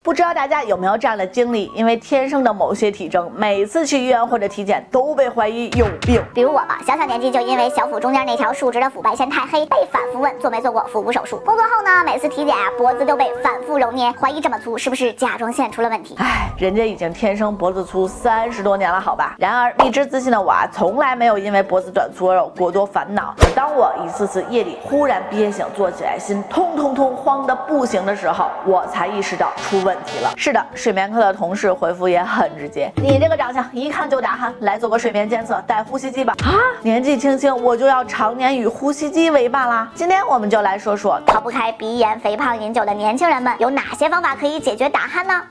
不知道大家有没有这样的经历？因为天生的某些体征，每次去医院或者体检都被怀疑有病。比如我吧，小年纪就因为小腹中间那条竖直的腹白线太黑，被反复问做没做过腹部手术。工作后呢，每次体检脖子都被反复揉捏，怀疑这么粗是不是甲状腺出了问题？人家已经天生脖子粗30多年了，好吧。然而理智自信的我从来没有因为脖子短粗而有过多烦恼。当我一次次夜里忽然憋醒，坐起来心痛慌得不行的时候，我才意识到出问题了。是的，睡眠科的同事回复也很直接，你这个长相一看就打鼾，来做个睡眠监测，戴呼吸机吧。年纪轻轻我就要常年与呼吸机为伴啦。今天我们就来说说逃不开鼻炎、肥胖、饮酒的年轻人们有哪些方法可以解决打鼾呢？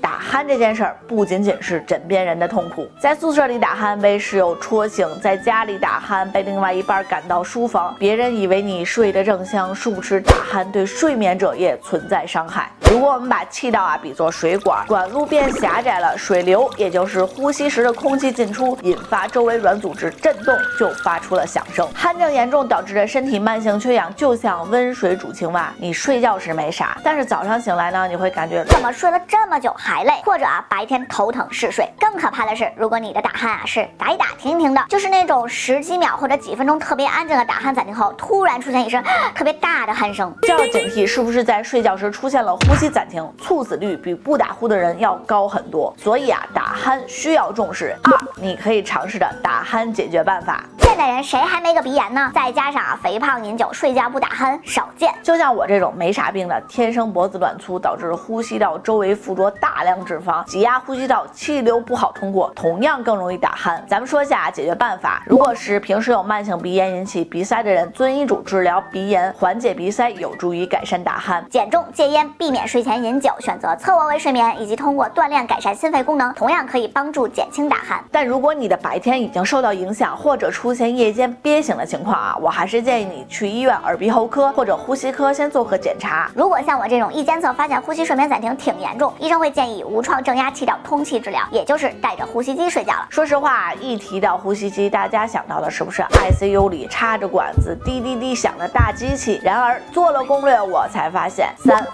打鼾这件事儿不仅仅是枕边人的痛苦，在宿舍里打鼾被室友戳醒，在家里打鼾被另外一半赶到书房，别人以为你睡得正香，殊不知打鼾对睡眠者也存在伤害。如果我们把气道比作水管，管路变狭窄了，水流也就是呼吸时的空气进出，引发周围软组织震动，就发出了响声。鼾症严重导致的身体慢性缺氧，就像温水煮青蛙，你睡觉时没啥，但是早上醒来呢，你会感觉怎么睡了这么久还累，或者白天头疼嗜睡。更可怕的是，如果你的打鼾是打一打停一停的，就是那种10几秒或者几分钟特别安静的打鼾暂停后，突然出现一声特别大的鼾声，就要警惕是不是在睡觉时出现了呼吸暂停，猝死率比不打呼的人要高很多。所以打鼾需要重视。你可以尝试的打鼾解决办法。现代人谁还没个鼻炎呢？再加上肥胖饮酒，睡觉不打鼾少见。就像我这种没啥病的，天生脖子短粗，导致呼吸道周围附着大量脂肪，挤压呼吸道，气流不好通过，同样更容易打鼾。咱们说一下解决办法。如果是平时有慢性鼻炎引起鼻塞的人，遵医嘱治疗鼻炎，缓解鼻塞，有助于改善打鼾。减重戒烟，避免睡前饮酒，选择侧卧位睡眠，以及通过锻炼改善心肺功能，同样可以帮助减轻打鼾。但如果你的白天已经受到影响，或者出现夜间憋醒的情况我还是建议你去医院耳鼻喉科或者呼吸科先做个检查。如果像我这种一监测发现呼吸睡眠暂停挺严重，医生会建议无创正压气道通气治疗，也就是带着呼吸机睡觉了。说实话，一提到呼吸机，大家想到的是不是 ICU 里插着管子滴滴滴响的大机器？然而做了攻略，我才发现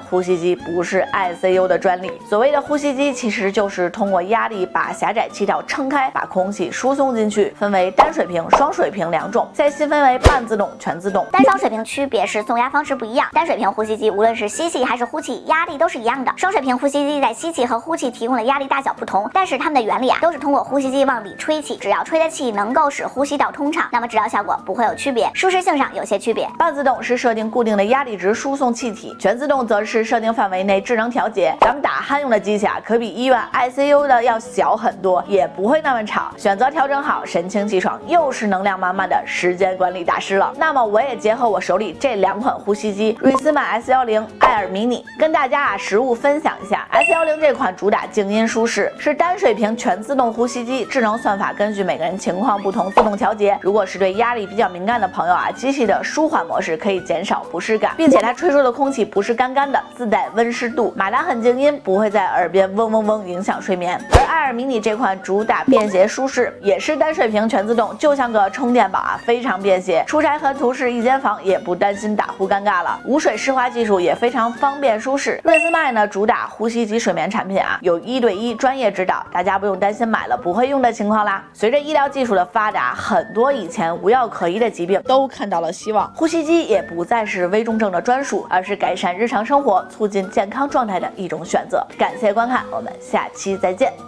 呼吸机不是 ICU 的专利。所谓的呼吸机其实就是通过压力把狭窄气道撑开，把空气输送进去，分为单水平、双水平两种，再细分为半自动、全自动。单双水平区别是送压方式不一样，单水平呼吸机无论是吸气还是呼气，压力都是一样的。双水平呼吸机在吸气和呼气提供的压力大小不同，但是它们的原理都是通过呼吸机往里吹气，只要吹的气能够使呼吸道通畅，那么治疗效果不会有区别，舒适性上有些区别。半自动是设定固定的压力值输送气体，全自动则是设定范围内智能调节。咱们打鼾用的机器可比医院 ICU 的要小很多，也不会那么吵，选择调整好，神清气爽，又是能量满满的时间管理大师了。那么我也结合我手里这2款呼吸机，瑞斯曼 S10、艾尔迷你，跟大家实物分享一下。S10这款主打静音舒适，是单水平全自动呼吸机，智能算法根据每个人情况不同自动调节。如果是对压力比较敏感的朋友机器的舒缓模式可以减少不适感，并且它吹出的空气不是干干的，自带温湿度，马达很静音，不会在耳边嗡嗡嗡影响睡眠。而艾尔迷你这款主打便携舒适，也是单水平全自动，就像个充电宝非常便携，出差和同事一间房也不担心打呼尴尬了。无水湿滑技术也非常方便舒适。瑞斯麦呢主打呼吸及睡眠产品有1对1专业指导，大家不用担心买了不会用的情况啦。随着医疗技术的发达，很多以前无药可医的疾病都看到了希望，呼吸机也不再是危重症的专属，而是改善日常生活、促进健康状态的一种选择。感谢观看，我们下期再见。